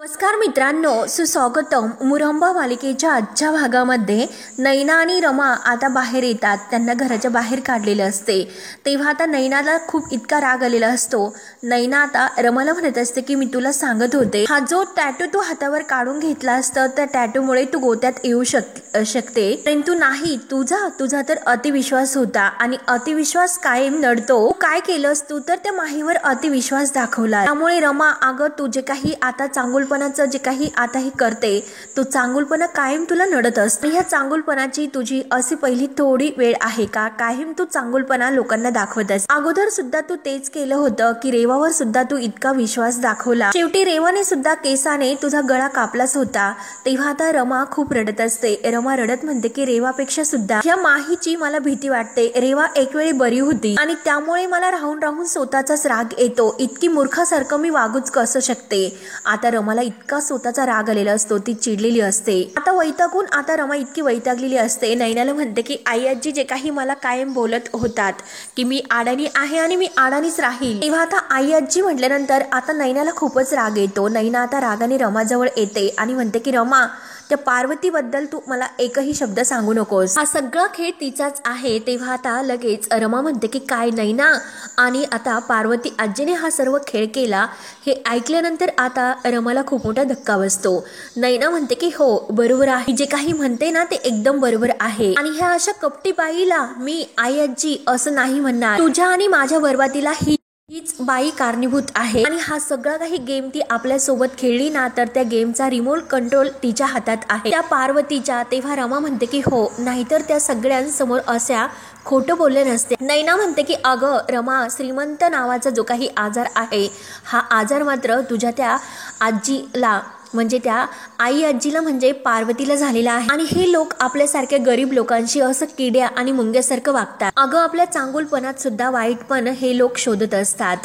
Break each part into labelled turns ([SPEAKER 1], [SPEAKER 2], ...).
[SPEAKER 1] नमस्कार मित्रांनो, सुस्वागतम. मुरंबा मालिकेच्या आजच्या भागामध्ये नैना आणि रमा आता बाहेर येतात. त्यांना घराच्या बाहेर काढलेले असते. तेव्हा आता नैनाला खूप इतका राग आलेला असतो. नैना आता रमाला म्हणत असते की मी तुला सांगत होते, हा जो टॅटू तू हातावर काढून घेतला असता त्या टॅटूमुळे तू गोत्यात येऊ शकते, परंतु नाही, तुझा तर अतिविश्वास होता आणि अतिविश्वास कायम नडतो. काय केलंस तू तर त्या माहीवर अतिविश्वास दाखवला. त्यामुळे रमा, अगं तू जे काही आता चांगुलपणाचं जे काही आता हे करते, तो चांगुलपणा कायम तुला नडत असतो. ह्या चांगुलपणाची तुझी अशी पहिली थोडी वेळ आहे का? कायम तू चांगुलपणा लोकांना दाखवत असते. अगोदर सुद्धा तू तेच केलं होतं की रेवावर सुद्धा तू इतका विश्वास दाखवला. शेवटी रेवाने सुद्धा केसाने तुझा गळा कापलाच होता. तेव्हा आता रमा खूप रडत असते. रमा रडत म्हणते की रेवापेक्षा सुद्धा ह्या माहीची मला भीती वाटते. रेवा एक वेळी बरी होती आणि त्यामुळे मला राहून राहून स्वतःचाच राग येतो. इतकी मूर्खासारखं मी वागूच कसं शकते? आता रमाला इतका स्वतःचा राग आलेला असतो. ती चिडलेली असते. आता वैतागून आता रमा इतकी वैतागलेली असते. नैनाला म्हणते की आई आजी जे काही मला कायम बोलत होतात की मी अडाणी आहे आणि मी अडाणीच राहील. तेव्हा आता आई आजी म्हटल्यानंतर आता नैनाला खूपच राग येतो. नैना आता रागाने रमाजवळ येते आणि म्हणते की रमा, त्या पार्वतीबद्दल तू मला एकही शब्द सांगू नकोस. हा सगळा खेळ तिचाच आहे. तेव्हा आता लगेच रमा म्हणते की काय नैना? आणि आता पार्वती आजीने हा सर्व खेळ केला हे ऐकल्यानंतर आता रमाला खूप मोठा धक्का बसतो. नैना म्हणते की हो बरोबर आहे, जे काही म्हणते ना ते एकदम बरोबर आहे. आणि ह्या अशा कपटी बाईला मी आई आजी असं नाही म्हणणार. तुझ्या आणि माझ्या बरबादीला हीच बाई कारणीभूत आहे. आणि हा सगळा काही गेम ती आपल्या सोबत खेळली ना तर त्या गेमचा रिमोट कंट्रोल तिच्या हातात आहे, त्या पार्वतीच्या. तेव्हा रमा म्हणते की हो, नाहीतर त्या सगळ्यांसमोर अशा खोटं बोलले नसते. नैना म्हणते की अगं रमा, श्रीमंत नावाचा जो काही आजार आहे, हा आजार मात्र तुझ्या त्या आजीला म्हणजे त्या आई आजीला म्हणजे पार्वतीला झालेला आहे. आणि हे लोक आपल्यासारख्या गरीब लोकांशी असं किड्या आणि मुंग्यासारखं वागतात. अगं आपल्या चांगुलपणात सुद्धा वाईटपण हे लोक शोधत असतात.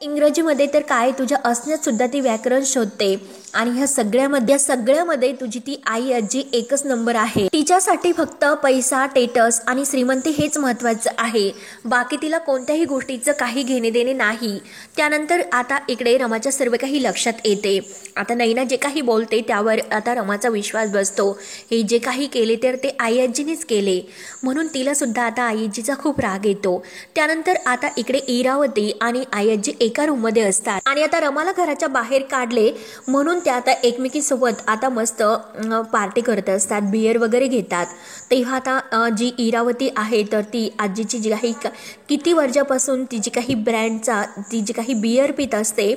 [SPEAKER 1] इंग्रजीमध्ये तर काय, तुझ्या असण्यात सुद्धा ती व्याकरण शोधते. आणि ह्या सगळ्यामध्ये तुझी ती आई आजी एकच नंबर आहे. तिच्यासाठी फक्त पैसा, स्टेटस आणि श्रीमंती हेच महत्वाचं आहे. बाकी तिला कोणत्याही गोष्टीचं काही घेणे देणे नाही. त्यानंतर आता इकडे रमाच्या सर्व काही लक्षात येते. आता नैना जे काही बोलते त्यावर आता रमाचा विश्वास बसतो. हे जे काही केले तर ते आई आजीनेच केले, म्हणून तिला सुद्धा आता आई आजीचा खूप राग येतो. त्यानंतर आता इकडे इरावती आणि आई आजी एका रूम मध्ये असतात. आणि आता रमाला घराच्या बाहेर काढले म्हणून त्या आता एकमेकीसोबत आता मस्त पार्टी करत असतात, बियर वगैरे घेतात. तेव्हा आता जी इरावती आहे तर ती आजीची जी काही किती वर्षापासून ती जी काही बियर पित असते,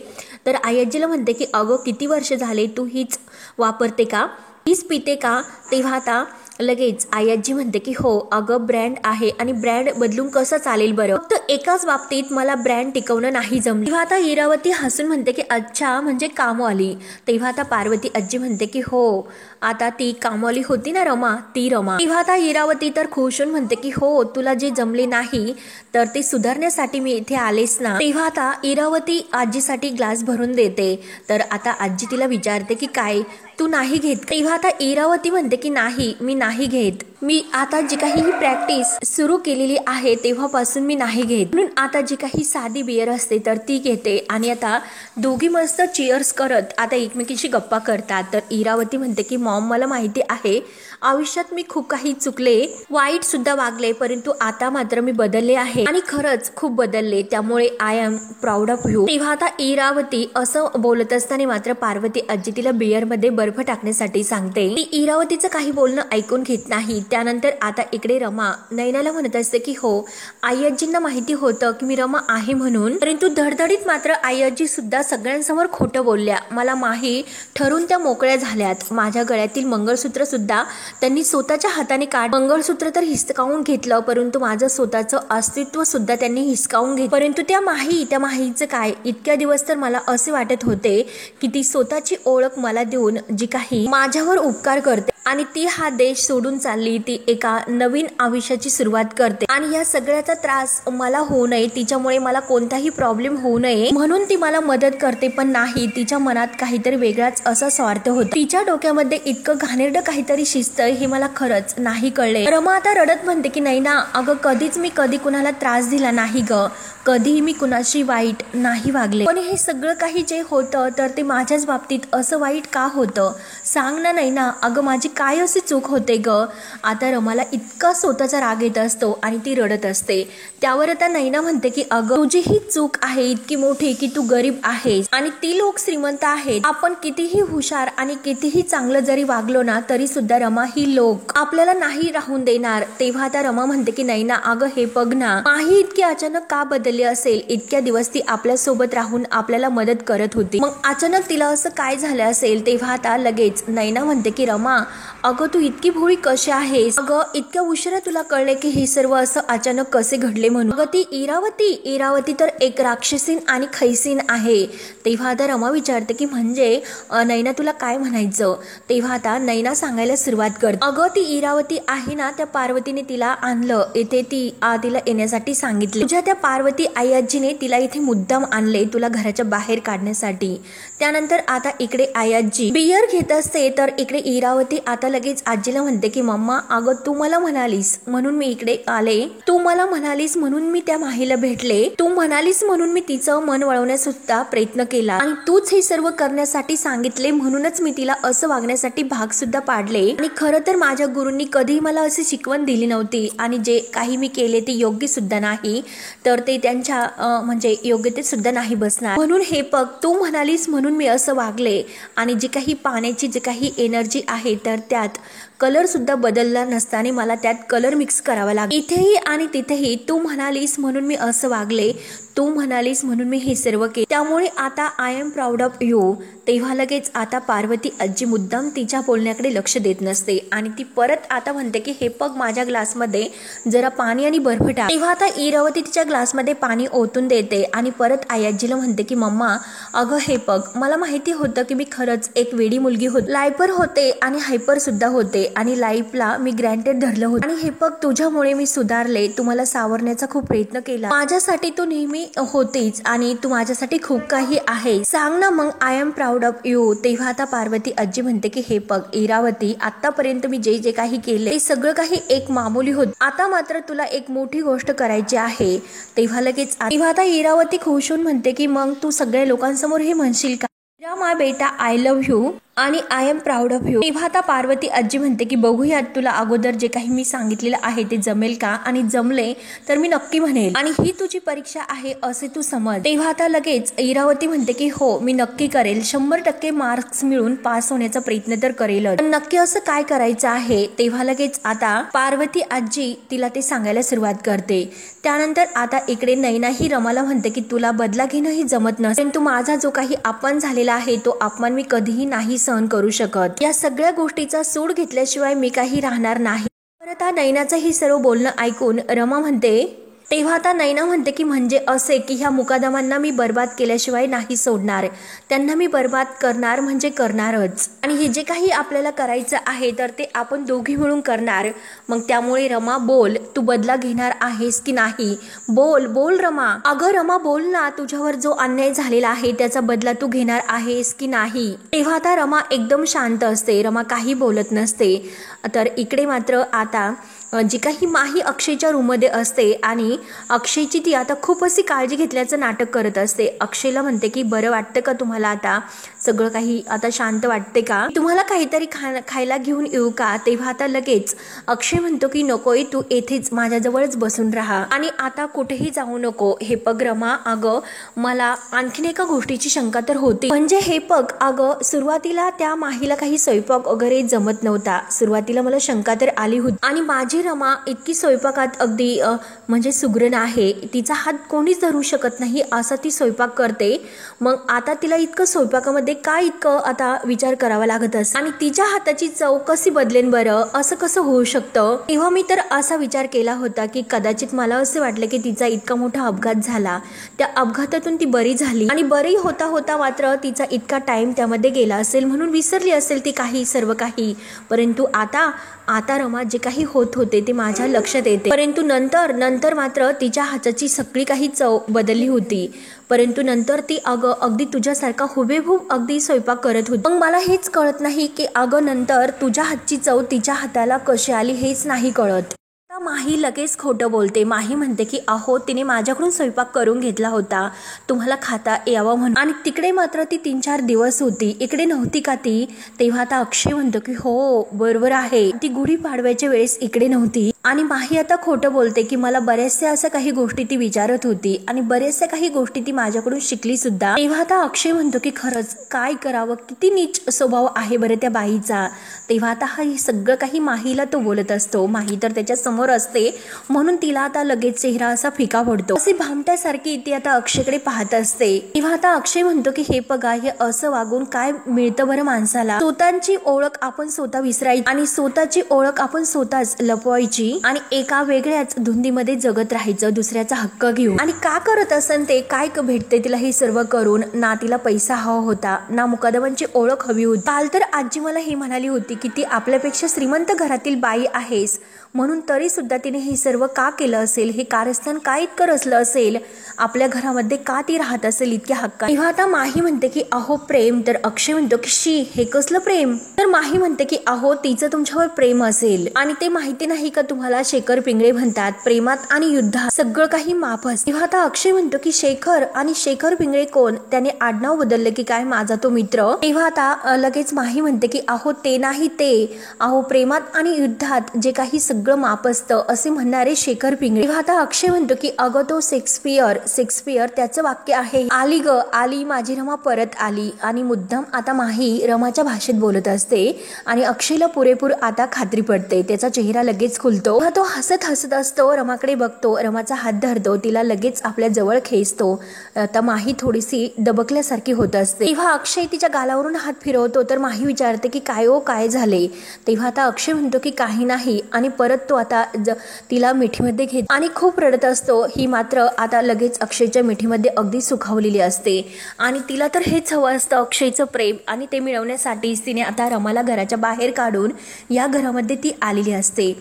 [SPEAKER 1] तर आई आजीला म्हणते की अगं किती वर्ष झाले तू हीच वापरते का, हीच पिते का? तेव्हा आता लगेच आई आजी म्हणते की हो अगं ब्रँड आहे आणि ब्रँड बदलून कसं चालेल बरं, फक्त एकाच बाबतीत मला ब्रँड टिकवणं नाही जमलं. तेव्हा आता इरावती हसून म्हणते की अच्छा म्हणजे कामवाली. तेव्हा आता पार्वती आजी म्हणते की हो, आता ती कामवाली होती ना रमा, ती रमा. तेव्हा आता इरावती तर खुश होऊन म्हणते की हो, तुला जे जमले नाही तर ते सुधारण्यासाठी मी इथे आलेस ना. तेव्हा आता इरावती आजीसाठी ग्लास भरून देते. तर आता आजी तिला विचारते की काय तू नाही घेत? तेव्हा आता इरावती म्हणते की नाही, मी नाही घेत. मी आता जी काही ही प्रॅक्टिस सुरू केलेली आहे तेव्हापासून मी नाही घेत, म्हणून आता जी काही साधी बियर असते तर ती घेते. आणि आता दोघी मस्त चिअर्स करत आता एकमेकीशी गप्पा करतात. तर इरावती म्हणते की मॉम, मला माहिती आहे आयुष्यात मी खूप काही चुकले, वाईट सुद्धा वागले, परंतु आता मात्र मी बदलले आहे आणि खरंच खूप बदलले, त्यामुळे I am proud of you. तेव्हा आता इरावती असं बोलत असताना मात्र पार्वती आजी तिला बियर मध्ये बर्फ टाकण्यासाठी सांगते. ती इरावतीचं काही बोलणं ऐकून घेत नाही. त्यानंतर आता इकडे रमा नैनाला म्हणत असते की हो, आई आजींना माहिती होतं की मी रमा आहे म्हणून, परंतु धडधडीत मात्र आई आजी सुद्धा सगळ्यांसमोर खोटं बोलल्या. मला माही ठरून त्या मोकळ्या झाल्यात. माझ्या गळ्यातील मंगळसूत्र सुद्धा त्यांनी स्वतःच्या हाताने मंगळसूत्र तर हिसकावून घेतलं, परंतु माझं स्वतःचं अस्तित्व सुद्धा त्यांनी हिसकावून घेतलं. परंतु त्या माहीचं काय, इतक्या दिवस तर मला असे वाटत होते की ती स्वतःची ओळख मला देऊन जी काही माझ्यावर उपकार करते, आणि ती हा देश सोडून चालली, ती एका नवीन आयुष्याची सुरुवात करते आणि या सगळ्याचा त्रास मला होऊ नये, तिच्यामुळे मला कोणताही प्रॉब्लेम होऊ नये म्हणून ती मला मदत करते. पण नाही, तिच्या मनात काहीतरी वेगळाच असा स्वार्थ होता. तिच्या डोक्यामध्ये इतकं घाणेरडं काहीतरी शिजतंय हे मला खरंच नाही कळले. रमा आता रडत म्हणते की नैना, अगं कधीच मी कुणाला त्रास दिला नाही ग, कधीही मी कुणाशी वाईट नाही वागले, पण हे सगळं काही जे होतं तर ते माझ्याच बाबतीत असं वाईट का होतं, सांग ना नैना, अगं माझी काय अशी चूक होते ग. आता रमाला इतका स्वतःचा राग येत असतो आणि ती रडत असते. त्यावर आता नैना म्हणते की अगं तुझी ही चूक आहे इतकी मोठी की तू गरीब आहेस आणि ती लोक श्रीमंत आहेत. आपण कितीही हुशार आणि कितीही चांगलं जरी वागलो ना तरी सुद्धा रमा ही लोक आपल्याला नाही राहून देणार. तेव्हा आता रमा म्हणते की नैना, अगं हे बघ ना, माही इतकी अचानक का बदलली असेल, इतक्या दिवस ती आपल्या सोबत राहून आपल्याला मदत करत होती, मग अचानक तिला असं काय झालं असेल. तेव्हा आता लगेच नैना म्हणते की रमा, अगं तू इतकी भोळी कशी आहेस, अगं इतक्या उशिरा तुला कळले की हे सर्व असं अचानक कसे घडले म्हणून. अगं ती इरावती तर एक राक्षसीन आणि खैसीन आहे. तेव्हा आता रमा विचारते की म्हणजे नैना तुला काय म्हणायचं. तेव्हा आता नैना सांगायला सुरुवात करते, अगं ती इरावती आहे ना, त्या पार्वतीने तिला आणलं इथे, तिला येण्यासाठी सांगितले. तुझ्या त्या पार्वती आई आजीने तिला इथे मुद्दाम आणले तुला घराच्या बाहेर काढण्यासाठी. त्यानंतर आता इकडे आई आजी बियर घेत असते तर इकडे इरावती आता लगेच आजीला म्हणते की मम्मा, अगं तू मला म्हणालीस म्हणून मी इकडे आले, तू मला म्हणालीस म्हणून मी त्या माहीला भेटले, तू म्हणालीस म्हणून मी तिचं मन वळवण्यास सुद्धा प्रयत्न केला आणि तूच हे सर्व करण्यासाठी सांगितले म्हणूनच मी तिला असं वागण्यासाठी भाग सुद्धा पाडले. आणि खरं तर माझ्या गुरूंनी कधीही मला अशी शिकवण दिली नव्हती आणि जे काही मी केले ते योग्य सुद्धा नाही, तर ते त्यांच्या म्हणजे योग्यतेत सुद्धा नाही बसणार. म्हणून हे बघ, तू म्हणालीस म्हणून मी असं वागले आणि जी काही पाण्याची जी काही एनर्जी आहे तर त्यात कलर सुद्धा बदलला नसताना मला त्यात कलर मिक्स करावा लागला. इथेही आणि तिथेही तू म्हणालीस म्हणून मी असं वागले, तू म्हणालीस म्हणून मी हे सर्व केले, त्यामुळे आता I am proud of you. तेव्हा लगेच आता पार्वती आजी मुद्दाम तिच्या बोलण्याकडे लक्ष देत नसते आणि ती परत आता म्हणते की हे पग माझ्या ग्लासमध्ये जरा पाणी आणि बर्फ टाक. तेव्हा आता इरावती तिच्या ग्लासमध्ये पाणी ओतून देते आणि परत आई आजीला म्हणते की मम्मा, अगं हे पग, मला माहिती होतं की मी खरंच एक वेडी मुलगी होते, लायपर होते आणि हायपर सुद्धा होते आणि लाईफला मी ग्रँटेड धरलं होतं आणि हे पग तुझ्यामुळे मी सुधारले, तुम्हाला सावरण्याचा खूप प्रयत्न केला, माझ्यासाठी तू नेहमी होतीच आणि तू माझ्यासाठी खूप काही आहे, सांग ना मग, I am proud of you. तेव्हा आता पार्वती आजी म्हणते की हे बघ इरावती, आतापर्यंत मी जे जे काही केले ते सगळं काही एक मामूली होत, आता मात्र तुला एक मोठी गोष्ट करायची आहे. तेव्हा आता इरावती खुश होऊन म्हणते की मग तू सगळ्या लोकांसमोर हे म्हणशील का, मा बेटा आय लव्ह यू आणि I am proud of you. तेव्हा आता पार्वती आजी म्हणते की बघूयात तुला अगोदर जे काही मी सांगितलेलं आहे ते जमेल का, आणि जमले तर मी नक्की म्हणेल आणि ही तुझी परीक्षा आहे असे तू समज. तेव्हा आता लगेच इरावती म्हणते की हो मी नक्की करेल, 100% मार्क्स मिळून पास होण्याचा प्रयत्न तर करेलच, पण नक्की असं काय करायचं आहे. तेव्हा लगेच आता पार्वती आजी तिला ते सांगायला सुरुवात करते. त्यानंतर आता इकडे नैना ही रमाला म्हणते की तुला बदला घेणं ही जमत नसेल, तू माझा जो काही अपमान झालेला आहे तो अपमान मी कधीही नाही सहन करू शकत, या सगळ्या गोष्टीचा सूड घेतल्याशिवाय मी काही राहणार नाही. परत नैनाचं हे सर्व बोलणं ऐकून रमा म्हणते, तेव्हा आता नैना म्हणते की म्हणजे असे की ह्या मुकादमांना मी बर्बाद केल्याशिवाय नाही सोडणार, त्यांना मी बर्बाद करणार म्हणजे करणारच, आणि हे जे काही आपल्याला करायचं आहे तर ते आपण दोघी मिळून करणार. मग त्यामुळे रमा बोल, तू बदला घेणार आहेस की नाही, बोल बोल रमा, अगं रमा बोल ना, तुझ्यावर जो अन्याय झालेला आहे त्याचा बदला तू घेणार आहेस की नाही. तेव्हा आता रमा एकदम शांत असते, रमा काही बोलत नसते. तर इकडे मात्र आता जी काही माही अक्षयच्या रूममध्ये असते आणि अक्षयची ती आता खूप अशी काळजी घेतल्याचं नाटक करत असते. अक्षयला म्हणते की बरं वाटतं का तुम्हाला, आता सगळं काही आता शांत वाटते का, तुम्हाला काहीतरी खायला घेऊन येऊ का. तेव्हा आता लगेच अक्षय म्हणतो की नकोय, तू येथेच माझ्याजवळच बसून राहा आणि आता कुठेही जाऊ नको. हे पग रमा, अगं मला आणखीन एका गोष्टीची शंका तर होती, म्हणजे हे पग, अगं सुरुवातीला त्या माहीला काही स्वयंपाक वगैरे जमत नव्हता, सुरुवातीला मला शंका तर आली होती आणि माझी रमा इतकी स्वयंपाकात अगदी म्हणजे सुगरण आहे, तिचा हात कोणीच धरू शकत नाही असा ती स्वयंपाक करते. मग आता तिला इतकं स्वयंपाकामध्ये घरामध्ये काय इतकं आता विचार करावा लागत असतो आणि तिच्या हाताची चव कशी बदलेन बरं, असं कसं होऊ शकतं. तेव्हा मी तर असा विचार केला होता की कदाचित मला असे वाटले की तिचा इतका मोठा अपघात झाला, त्या अपघातातून ती बरी झाली आणि बरी होता होता मात्र तिचा इतका टाइम त्यामध्ये गेला असेल म्हणून विसरली असेल ती काही सर्व काही. परंतु आता रमा जे काही होत होते ते माझ्या लक्षात येते. परंतु नंतर मात्र तिच्या हाताची सगळी काही चव बदलली होती. परंतु नंतर ती अगदी तुझ्यासारखा हुबेहूब अगदी स्वयंपाक करत होती. मग मला हेच कळत नाही की नंतर तुझ्या हातची चव तिच्या हाताला कशी आली हेच नाही कळत. माही लगेच खोटं बोलते. माही म्हणते की तिने माझ्याकडून स्वयंपाक करून घेतला होता तुम्हाला खाता यावं म्हणून, आणि तिकडे मात्र ती 3-4 दिवस होती, इकडे नव्हती का ती. तेव्हा आता अक्षय म्हणतो की हो बरोबर आहे, ती गुढीपाडव्याच्या वेळेस इकडे नव्हती. आणि माही आता खोटं बोलते की मला बऱ्याचशा असं काही गोष्टी ती विचारत होती आणि बऱ्याचशा काही गोष्टी ती माझ्याकडून शिकली सुद्धा. तेव्हा आता अक्षय म्हणतो की खरंच काय करावं, किती नीच स्वभाव आहे बरं त्या बाईचा. तेव्हा आता हे सगळं काही माहीला तो बोलत असतो. माही तर त्याच्या समोर असते म्हणून तिला आता लगेच चेहरा असा फिका पडतो. अशी भामट्यासारखी ती आता अक्षयकडे पाहत असते. तेव्हा आता अक्षय म्हणतो की हे बघा, हे असं वागून काय मिळतं बरं माणसाला. स्वतःची ओळख आपण स्वतः विसरायची आणि स्वतःची ओळख आपण स्वतःच लपवायची आणि एका वेगळ्याच धुंदीमध्ये जगत राहायचं दुसऱ्याचा हक्क घेऊन. आणि का करत असन ते, काय भेटते तिला हे सर्व करून. ना तिला पैसा हवा होता, ना मुकादमांची ओळख हवी होती. काल तर आजी मला हे म्हणाली होती की ती आपल्यापेक्षा श्रीमंत घरातील बाई आहेस म्हणून तरी सुद्धा तिने हे सर्व का केलं असेल, हे कारस्थान काय इतकं रचलं असेल, आपल्या घरामध्ये का ती राहत असेल इतक्या हक्का. तेव्हा आता माही म्हणते की प्रेम. तर अक्षय म्हणतो की शी, हे कसलं प्रेम. तर माही म्हणते की तिचं तुमच्यावर प्रेम असेल आणि ते माहिती नाही का तुम्हाला शेखर पिंगळे म्हणतात. प्रेमात आणि युद्धात सगळं काही माफ असते. तेव्हा आता अक्षय म्हणतो की शेखर पिंगळे कोण, त्याने आडनाव बदललं की काय माझा तो मित्र. तेव्हा आता लगेच माही म्हणते की ते नाही ते, प्रेमात आणि युद्धात जे काही सगळं माप असतं असे म्हणणारे शेखर पिंगळे. तेव्हा आता अक्षय म्हणतो की तो शेक्सपियर त्याचं वाक्य आहे, आली माझी रमा परत आली. आणि मुद्दाम आता माही रमाच्या भाषेत बोलत असते आणि अक्षयला पुरेपूर आता खात्री पडते. त्याचा चेहरा लगेच खुलतो. तो हसत असतो, रमाकडे बघतो, रमाचा हात धरतो, तिला लगेच आपल्या जवळ खेचतो. आता माही थोडीशी दबकल्यासारखी होत असते. तेव्हा अक्षय तिच्या गालावरून हात फिरवतो. तर माही विचारते की काय झाले. तेव्हा आता अक्षय म्हणतो की काही नाही आणि परत तो आता तिला मिठीमध्ये घेत आणि खूप रडत असतो. ही मात्र आता लगेच अक्षयच्या मिठीमध्ये अगदी सुखावलेली असते आणि तिला तर हेच हवं असतं, अक्षयचं प्रेम, आणि ते मिळवण्यासाठीच तिने आता रमाला घराच्या बाहेर काढून या घरामध्ये ती आलेली असते.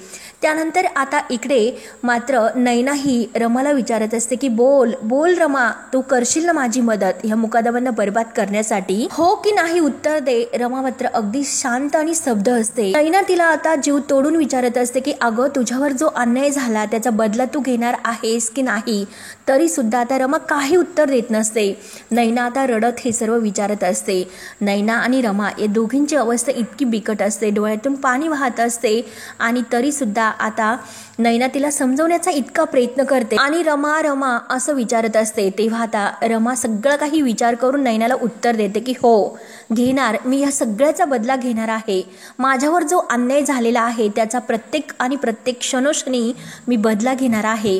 [SPEAKER 1] त्यानंतर आता इकडे मात्र नैना ही रमाला विचारत असते की बोल रमा, तू करशील ना माझी मदत ह्या मुकादमांना बर्बाद करण्यासाठी, हो की नाही उत्तर दे. रमा मात्र अगदी शांत आणि स्तब्ध असते. नैना तिला आता जीव तोडून विचारत असते की तुझ्यावर जो अन्याय झाला त्याचा बदला तू घेणार आहेस की नाही. तरी सुद्धा आता रमा काही उत्तर देत नसते. नैना आता रडत हे सर्व विचारत असते. नैना आणि रमा या दोघींची अवस्था इतकी बिकट असते, डोळ्यातून पाणी वाहत असते आणि तरी सुद्धा आता नैना तिला समजवण्याचा इतका प्रयत्न करते आणि रमा असं विचारत असते. तेव्हा आता रमा सगळं काही विचार करून नैनाला उत्तर देते की हो घेणार, मी या सगळ्याचा बदला घेणार आहे. माझ्यावर जो अन्याय झालेला आहे त्याचा प्रत्येक क्षणोक्षणी मी बदला घेणार आहे.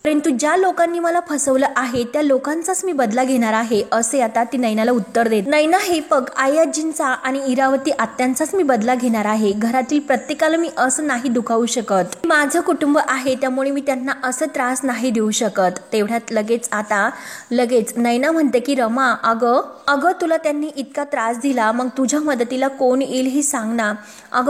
[SPEAKER 1] परंतु ज्या लोकांनी मला फसवलं आहे त्या लोकांचाच मी बदला घेणार आहे, असे आता ती नैनाला उत्तर देत. नैना हे आई आजींचा आणि इरावती आत्यांचाच मी बदला घेणार आहे. घरातील प्रत्येकाला मी असं नाही दुखावू शकत. माझं कुटुंब आहे त्यामुळे मी त्यांना असं त्रास नाही देऊ शकत. तेवढ्यात लगेच नैना म्हणते की रमा, अगं तुला त्यांनी इतका त्रास दिला, मग तुझ्या मदतीला कोण येईल हे सांग ना.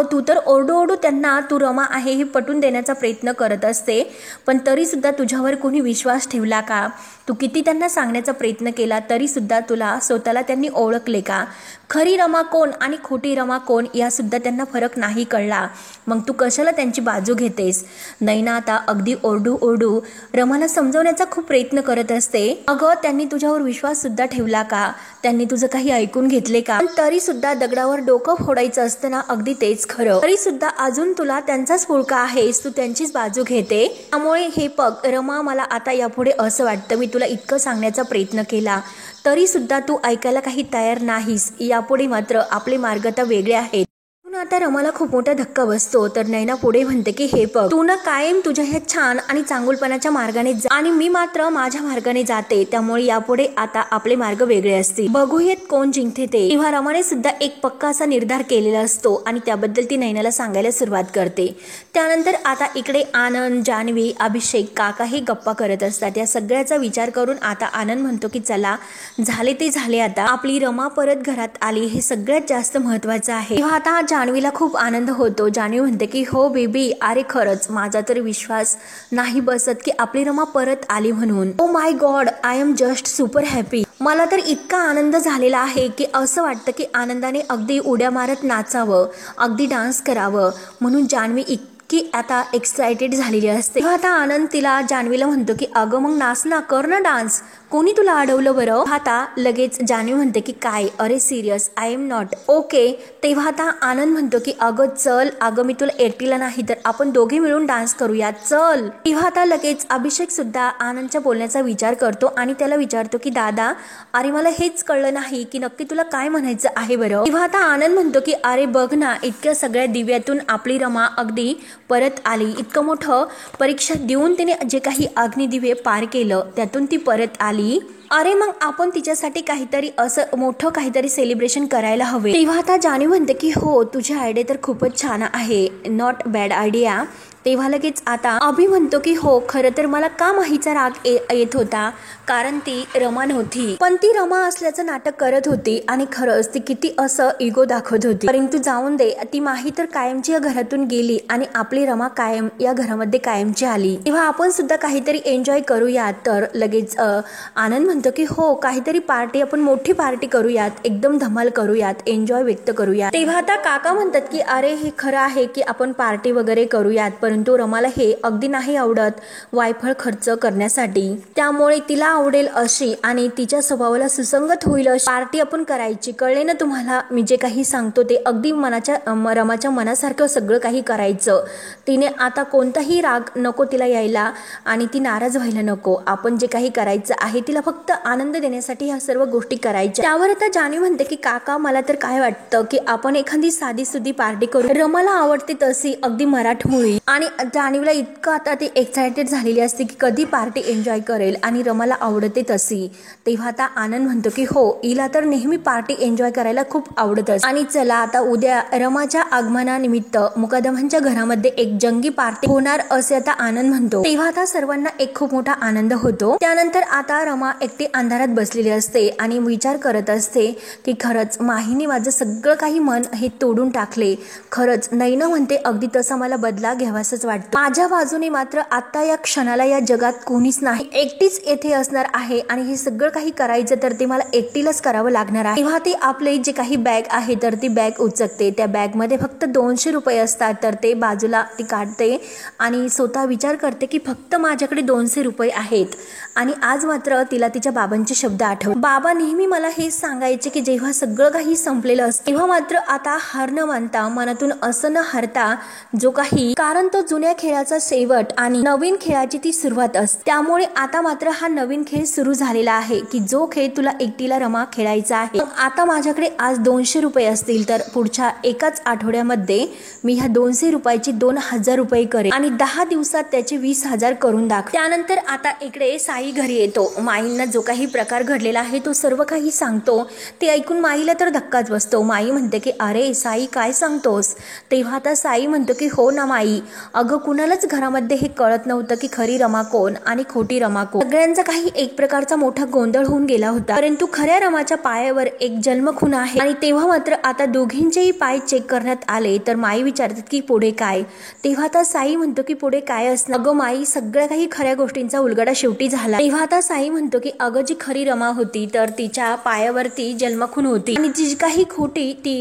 [SPEAKER 1] तू तर ओरडू त्यांना तू रमा आहे हे पटवून देण्याचा प्रयत्न करत असते, पण तरी सुद्धा तुझ्यावर कोणी विश्वास ठेवला का. तू किती त्यांना सांगण्याचा प्रयत्न केला तरी सुद्धा तुला स्वतःला त्यांनी ओळखले का. खरी रमा कोण आणि खोटी रमा कोण या सुद्धा त्यांना फरक नाही कळला. मग तू कशाला त्यांची बाजू घेतेस. नैना आता अगदी ओरडू रमाला समजवण्याचा खूप प्रयत्न करत असते. त्यांनी तुझ्यावर विश्वास सुद्धा ठेवला का, त्यांनी तुझं काही ऐकून घेतले का. तरी सुद्धा दगडावर डोकं फोडायचं असतं ना, अगदी तेच खरं. तरी सुद्धा अजून तुला त्यांचाच पुळका आहेस, तू त्यांचीच बाजू घेते. त्यामुळे हे रमा, मला आता यापुढे असं वाटतं, मी तुला इतकं सांगण्याचा प्रयत्न केला तरी सुद्धा तू ऐकायला काही तयार नाहीस. यापुढे मात्र आपले मार्ग आता वेगळे आहेत. आता रमाला खूप मोठा धक्का बसतो. तर नैना पुढे म्हणते की हे बघ, तू ना कायम तुझ्या ह्या छान आणि चांगुलपणाच्या मार्गाने जा आणि मी मात्र माझ्या मार्गाने जाते, त्यामुळे यापुढे आता आपले मार्ग वेगळे असतील, बघूयात कोण जिंकते ते. तेव्हा रमाने सुद्धा एक पक्का असा निर्धार केलेला असतो आणि त्याबद्दल ती नैनाला सांगायला सुरुवात करते. त्यानंतर आता इकडे आनंद, जान्हवी, अभिषेक, काका हे गप्पा करत असतात. या सगळ्याचा विचार करून आता आनंद म्हणतो की चला झाले ते झाले, आता आपली रमा परत घरात आली हे सगळ्यात जास्त महत्वाचं आहे. तेव्हा आता जान्हवीला खूप आनंद होतो. जान्हवी म्हणते की हो बेबी, अरे खरंच माझा तर विश्वास नाही बसत की आपली रमा परत आली म्हणून. Oh my God, I am just super happy. मला तर इतका आनंद झालेला आहे की असं वाटतं की आनंदाने अगदी उड्या मारत नाचावं, अगदी डान्स करावं, म्हणून जान्हवी की आता एक्साइटेड झालेली असते. आता आनंद तिला जान्हवीला म्हणतो की अगं मग नाच ना, कर ना डान्स, कोणी तुला अडवलं बरं. आता लगेच जान्हवी म्हणते की काय, अरे serious, I am not okay. तेव्हा आता आनंद म्हणतो की अगं चल, अगं मी तुला एकटीला नाही तर आपण दोघे मिळून डान्स करूया, चल. तेव्हा आता लगेच अभिषेक सुद्धा आनंदच्या बोलण्याचा विचार करतो आणि त्याला विचारतो की दादा, अरे मला हेच कळलं नाही की नक्की तुला काय म्हणायचं आहे बरं. तेव्हा आता आनंद म्हणतो की अरे बघ ना, इतक्या सगळ्या दिव्यातून आपली रमा अगदी परत आली, इतकं मोठं परीक्षा देऊन तिने जे काही अग्निदिव्य पार केलं त्यातून ती परत आली. अरे मग आपण तिच्यासाठी काहीतरी असं मोठं काहीतरी सेलिब्रेशन करायला हवे. तेव्हा आता जान्हवी म्हणते की हो, तुझी आयडिया तर खूपच छान आहे, नॉट बॅड आयडिया. तेव्हा लगेच आता अभि म्हणतो की हो, खरं तर मला का माहीचा राग येत होता, कारण ती रमा नव्हती, पण ती रमा असल्याचं नाटक करत होती आणि खरंच ती किती असं इगो दाखवत होती. परंतु जाऊन दे, ती माही तर कायमची या घरातून गेली आणि आपली रमा कायम या घरामध्ये कायमची आली. तेव्हा आपण सुद्धा काहीतरी एन्जॉय करूयात. तर लगेच आनंद म्हणतो की हो, काहीतरी पार्टी, आपण मोठी पार्टी करूयात, एकदम धमाल करूयात, एन्जॉय व्यक्त करूयात. तेव्हा आता काका म्हणतात की अरे हे खरं आहे की आपण पार्टी वगैरे करूयात, परंतु रमाला हे अगदी नाही आवडत वायफळ खर्च करण्यासाठी, त्यामुळे तिला आवडेल अशी आणि तिच्या स्वभावाला सुसंगत होईल अशी पार्टी आपण करायची. कळले ना तुम्हाला, मी जे काही सांगतो ते अगदी रमाच्या मनासारखं सगळं काही करायचं. तिने आता कोणताही राग नको तिला यायला आणि ती नाराज व्हायला नको. आपण जे काही करायचं आहे तिला फक्त आनंद देण्यासाठी ह्या सर्व गोष्टी करायच्या. त्यावर आता जान्हवी म्हणते की काका, मला तर काय वाटतं की आपण एखादी साधी सुधी पार्टी करू, रमाला आवडते तशी, अगदी मराठमोळी. आणि जान्हवीला इतकं आता ती एक्साइटेड झालेली असते की कधी पार्टी एन्जॉय करेल आणि रमाला आवडते तशी. तेव्हा आता आनंद म्हणतो की हो, हिला तर नेहमी पार्टी एन्जॉय करायला खूप आवडत असते आणि चला आता उद्या रमाच्या आगमनानिमित्त मुकादमांच्या घरामध्ये एक जंगी पार्टी होणार असे आता आनंद म्हणतो. तेव्हा आता सर्वांना एक खूप मोठा आनंद होतो. त्यानंतर आता रमा एकटी अंधारात बसलेली असते आणि विचार करत असते की खरंच माहीने माझं सगळं काही मन हे तोडून टाकले. खरंच नैना म्हणते अगदी तसा मला बदला घ्यावासच वाटतो. माझ्या बाजूने मात्र आता या क्षणाला या जगात कोणीच नाही, एकटीच येथे असणार आहे आणि हे सगळं काही करायचं तर ते मला एकटीलाच करावं लागणार आहे. तेव्हा ती आपले जे काही बॅग आहे तर ती बॅग उचकते. त्या बॅग मध्ये फक्त 200 रुपये असतात. तर ते बाजूला ती काढते आणि स्वतः विचार करते की फक्त माझ्याकडे 200 रुपये आहेत. आणि आज मात्र तिला तिच्या बाबांचे शब्द आठवले. बाबा नेहमी मला हेच सांगायचे की जेव्हा सगळं काही संपलेलं असतं तेव्हा मात्र आता हार न मानता, मनातून असं न हरता जो काही, कारण तो जुन्या खेळाचा शेवट आणि नवीन खेळाची ती सुरुवात असते. त्यामुळे आता मात्र हा नवीन खेळ सुरू झालेला आहे की जो खेळ तुला एकटीला रमा खेळायचा आहे. आता माझ्याकडे आज 200 रुपये असतील तर पुढच्या एकाच आठवड्यामध्ये मी ह्या 200 रुपयाची 2000 रुपये करेन आणि 10 दिवसात त्याचे 20,000 करून दाखव. त्यानंतर आता इकडे साई घरी येतो. माईंना जो काही प्रकार घडलेला आहे तो सर्व काही सांगतो. ते ऐकून माईला तर धक्काच बसतो. माई म्हणते की अरे साई, काय सांगतोस. तेव्हा आता साई म्हणतो की हो ना माई, अगं कुणालाच घरामध्ये हे कळत नव्हतं की खरी रमा कोण आणि खोटी रमा कोण. सगळ्यांचा काही एक प्रकारचा मोठा गोंधळ होऊन गेला होता, परंतु खऱ्या रमाच्या पायावर एक जन्मखून आहे. आणि तेव्हा मात्र आता दोघींचेही पाय चेक करण्यात आले. तर माई विचारतात की पुढे काय. तेव्हा आता साई म्हणतो की पुढे काय असणार. अगं माई, सगळ्या काही खऱ्या गोष्टींचा उलगडा शेवटी झाला. तेव्हा आता साई म्हणतो की अगं जी खरी रमा होती तर तिच्या पायावरती जन्मखून होती आणि जी काही खोटी ती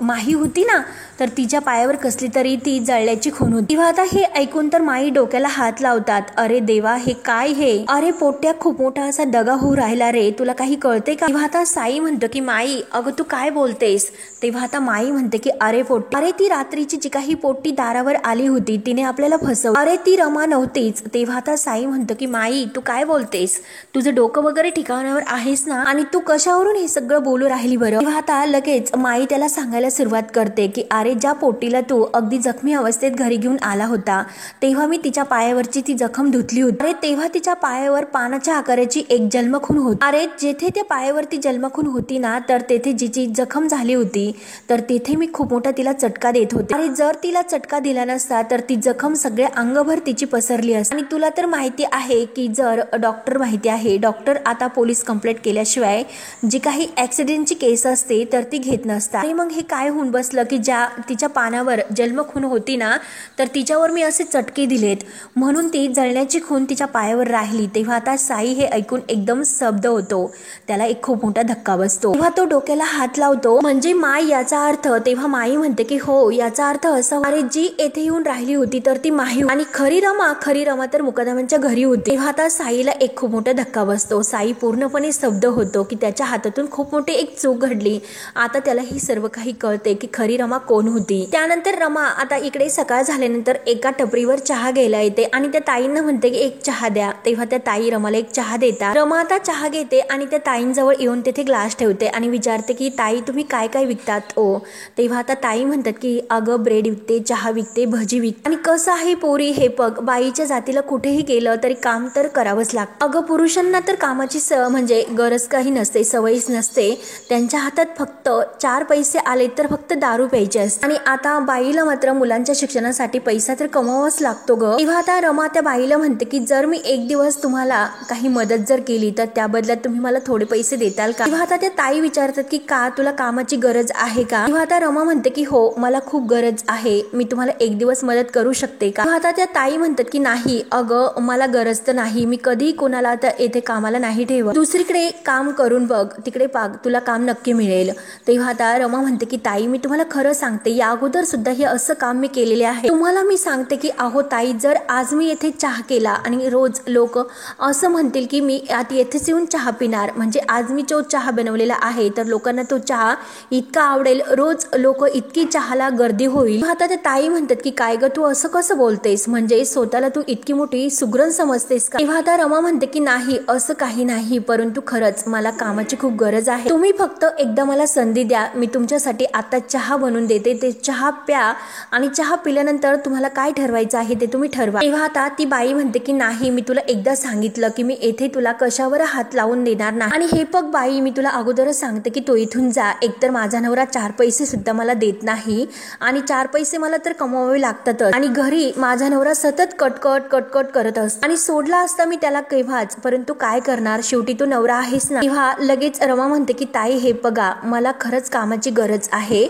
[SPEAKER 1] माही होती ना, तर तिच्या पायावर कसली तरी ती जळल्याची खून होती. तेव्हा आता हे ऐकून तर माई डोक्याला हात लावतात. अरे देवा, हे काय हे? अरे पोट्या, खूप मोठा असा दगा होऊ राहिला रे, तुला काही कळते का? तेव्हा आता साई म्हणतो की माई, अगं तू काय बोलतेस? तेव्हा आता माई म्हणते की अरे पोट्टी, अरे ती रात्रीची जी काही पोट्टी दारावर आली होती तिने आपल्याला फसवलं, अरे ती रमा नव्हतीच. तेव्हा आता साई म्हणतो की माई, तू काय बोलतेस? तुझं डोकं वगैरे ठिकाणावर आहेस ना? आणि तू कशावरून हे सगळं बोलू राहिली बरं? तेव्हा आता लगेच माई त्याला सांगायला सुरुवात करते की अरे ज्या पोट्टीला तू अगदी जखमी अवस्थेत घरी घेऊन आला होता तेव्हा मी तिच्या पायावरची ती जखम धुतली होती. अरे तेव्हा तिच्या पायावर पानाच्या आकाराची एक जन्मखून होती. अरे जेथे त्या पायावरती जन्मखून होती ना, तर तेथे जिची जखम झाली होती तर तेथे मी खूप मोठा तिला चटका देत होते. अरे जर तिला चटका दिला नसता तर ती जखम सगळ्या अंगभर तिची पसरली असती. आणि तुला तर माहिती आहे की जर डॉक्टर आता पोलीस कंप्लेंट केल्याशिवाय जी काही ऍक्सिडेंटची केस असते तर ती घेत नसतात. आणि मग हे काय होऊन बसलं की ज्या तिच्या पानावर जन्मखून होती ना, तर तिच्यावर मी असे चटके दिलेत म्हणून ती जळण्याची खून तिच्या पायावर राहिली. तेव्हा आता साई हे ऐकून एकदम स्तब्ध होतो. त्याला एक खूप मोठा धक्का बसतो. तेव्हा तो डोक्याला हात लावतो. म्हणजे माई, याचा अर्थ? तेव्हा माई म्हणते की हो, याचा अर्थ असा, अरे जी येथे येऊन राहिली होती तर ती माही, आणि खरी रमा तर मुकदमांच्या घरी होती. तेव्हा आता साईला एक खूप मोठा धक्का बसतो. साई पूर्णपणे स्तब्ध होतो की त्याच्या हातातून खूप मोठी एक चूक घडली. आता त्याला ही सर्व काही कळते की खरी रमा कोण होती. त्यानंतर रमा आता इकडे सकाळ झाल्यानंतर एका टपरीवर चहा घ्यायला येते आणि त्या ताईंना म्हणते की एक चहा द्या. तेव्हा त्या ताई रमाला एक चहा देतात. रमा आता चहा घेते आणि त्या ताईंजवळ येऊन तेथे ग्लास ठेवते आणि विचारते की ताई, तुम्ही काय काय विकतात ओ? तेव्हा आता ताई म्हणतात की अगं ब्रेड विकते, चहा विकते, भजी विकते. आणि कसं आहे पोरी, हे पग बाईच्या जातीला कुठेही गेलं तरी काम तर करावंच लागतं. अगं पुरुषांना तर कामाची म्हणजे गरज काही नसते, सवयच नसते. त्यांच्या हातात फक्त 4 पैसे आले तर फक्त दारू प्यायची असते. आणि आता बाईला मात्र मुलांच्या शिक्षणासाठी पैसा तर कमवावाच लागतो ग. तेव्हा आता रमा त्या बाईला म्हणते की जर मी एक दिवस तुम्हाला काही मदत जर केली तर त्या बदल्यात तुम्ही मला थोडे पैसे देताल का? तेव्हा आता त्या ताई विचारतात की का, तुला कामाची गरज आहे का? तेव्हा आता रमा म्हणते की हो, मला खूप गरज आहे, मी तुम्हाला एक दिवस मदत करू शकते का? तेव्हा आता त्या ताई म्हणतात की नाही अगं, मला गरज तर नाही, मी कधी कोणाला आता येथे कामाला नाही ठेवत, दुसरीकडे काम करून बघ, तिकडे पाग, तुला काम नक्की मिळेल. तेव्हा आता रमा म्हणते की ताई, मी तुम्हाला खरं सांगते, या अगोदर सुद्धा हे असं काम मी केलेले आहे. तुम्हाला मी सांगते की अहो ताई, जर आज मी येथे चहा केला आणि रोज लोक असं म्हणतील की मी आता येथेच येऊन चहा पिणार, म्हणजे आज मी जो चहा बनवलेला आहे तर लोकांना तो चहा इतका आवडेल, रोज लोक इतकी चहाला गर्दी होईल. आता त्या ताई म्हणतात की काय ग, तू असं कसं बोलतेस, म्हणजे स्वतःला तू इतकी मोठी सुगरण समजतेस का? तेव्हा आता रमा म्हणते की नाही, असं काही नाही, परंतु खरंच मला कामाची खूप गरज आहे, तुम्ही फक्त एकदा मला संधी द्या, मी तुमच्यासाठी आता चहा बनवून देते, ते चहा प्या आणि चहा पिल्यानंतर तुम्हाला काय ठरवायचं आहे ते तुम्ही ठरवा. तेव्हा आता ती बाई म्हणते की नाही, मी तुला एकदा सांगितलं की मी येथे तुला कशावर हात लावून देणार नाही. आणि हे बघ बाई, मी तुला अगोदरच सांगते की तो इथून जा, एकतर माझा नवरा 4 पैसे सुद्धा मला देत नाही आणि 4 पैसे मला तर कमवावे लागतातच, आणि घरी माझा नवरा सतत कटकट करत असतो आणि सोडला असता मी त्याला केव्हाच, परंतु काय करणार, शेवटी तो नवरा आहेस ना. तेव्हा लगेच रमा म्हणते की ताई, हे बघा, मला खरंच कामाची गरज आहे,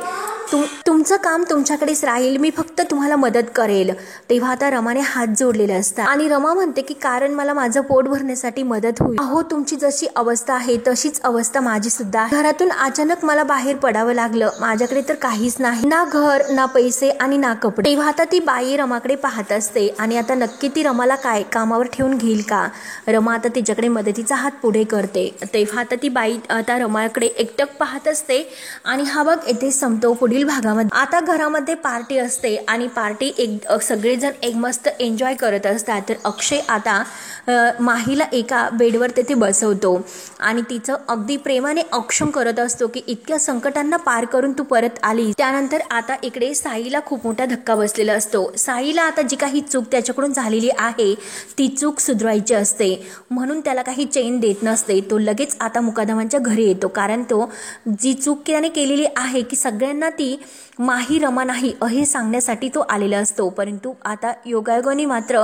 [SPEAKER 1] तुमचं काम तुमच्याकडेच राहील, मी फक्त तुम्हाला मदत करेल. तेव्हा आता रमाने हात जोडलेले असतात आणि रमा म्हणते की कारण मला माझं पोट भरण्यासाठी मदत होईल. अहो, तुमची जशी अवस्था आहे तशीच अवस्था माझी सुद्धा. घरातून अचानक मला बाहेर पडावं लागलं, माझ्याकडे तर काहीच नाही, ना घर, ना पैसे आणि ना कपडे. तेव्हा आता ती बाई रमाकडे पाहत असते आणि आता नक्की ती रमाला काय कामावर ठेवून घेईल का? रमा आता तिच्याकडे मदतीचा हात पुढे करते. तेव्हा आता ती बाई आता रमाकडे एकटक पाहत असते आणि हा भाग येथे संपतो. पुढील भागामध्ये आता घरामध्ये पार्टी असते आणि पार्टी सगळेजण एक मस्त एन्जॉय करत असतात. तर अक्षय आता माहीला एका बेडवर तेथे बसवतो आणि तिचं अगदी प्रेमाने औक्षण करत असतो की इतक्या संकटांना पार करून तू परत आली. त्यानंतर आता इकडे साईला खूप मोठा धक्का बसलेला असतो. साईला आता जी काही चूक त्याच्याकडून झालेली आहे ती चूक सुधरवायची असते, म्हणून त्याला काही चैन देत नसते. तो लगेच आता मुकादमांच्या घरी येतो, कारण तो जी चूक त्याने केलेली आहे की सगळ्यांना ती माही रमा नाही हे सांगण्यासाठी तो आलेला असतो. परंतु आता योगायोगाने मात्र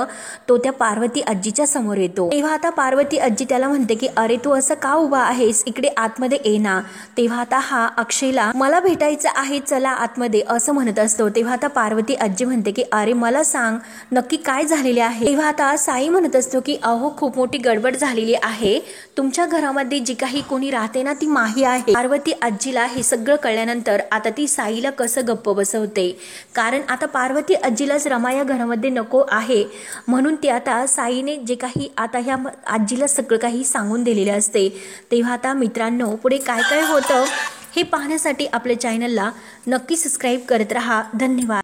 [SPEAKER 1] तो त्या पार्वती आजीच्या समोर येतो. तेव्हा आता पार्वती आजी त्याला म्हणते की अरे तू असं का उभा आहेस, इकडे आतमध्ये ये ना. तेव्हा आता हा अक्षयला मला भेटायचं आहे, चला आतमध्ये असं म्हणत असतो. तेव्हा आता पार्वती आजी म्हणते की अरे मला सांग नक्की काय झालेले आहे. तेव्हा आता साई म्हणत असतो की अहो खूप मोठी गडबड झालेली आहे, तुमच्या घरामध्ये जी काही कोणी राहते ना ती माही आहे. पार्वती आजीला हे सगळं कळल्यानंतर आता ती साई साईला कसं गप्प बसवते, कारण आता पार्वती आजीलाच रमा या घरामध्ये नको आहे म्हणून ती आता साईने जे काही आता ह्या आजीला सगळं काही सांगून दिलेले असते। तेव्हा आता मित्रांनो पुढे काय काय होतं हे पाहण्यासाठी आपल्या चॅनलला नक्की सबस्क्राईब करत राहा। धन्यवाद।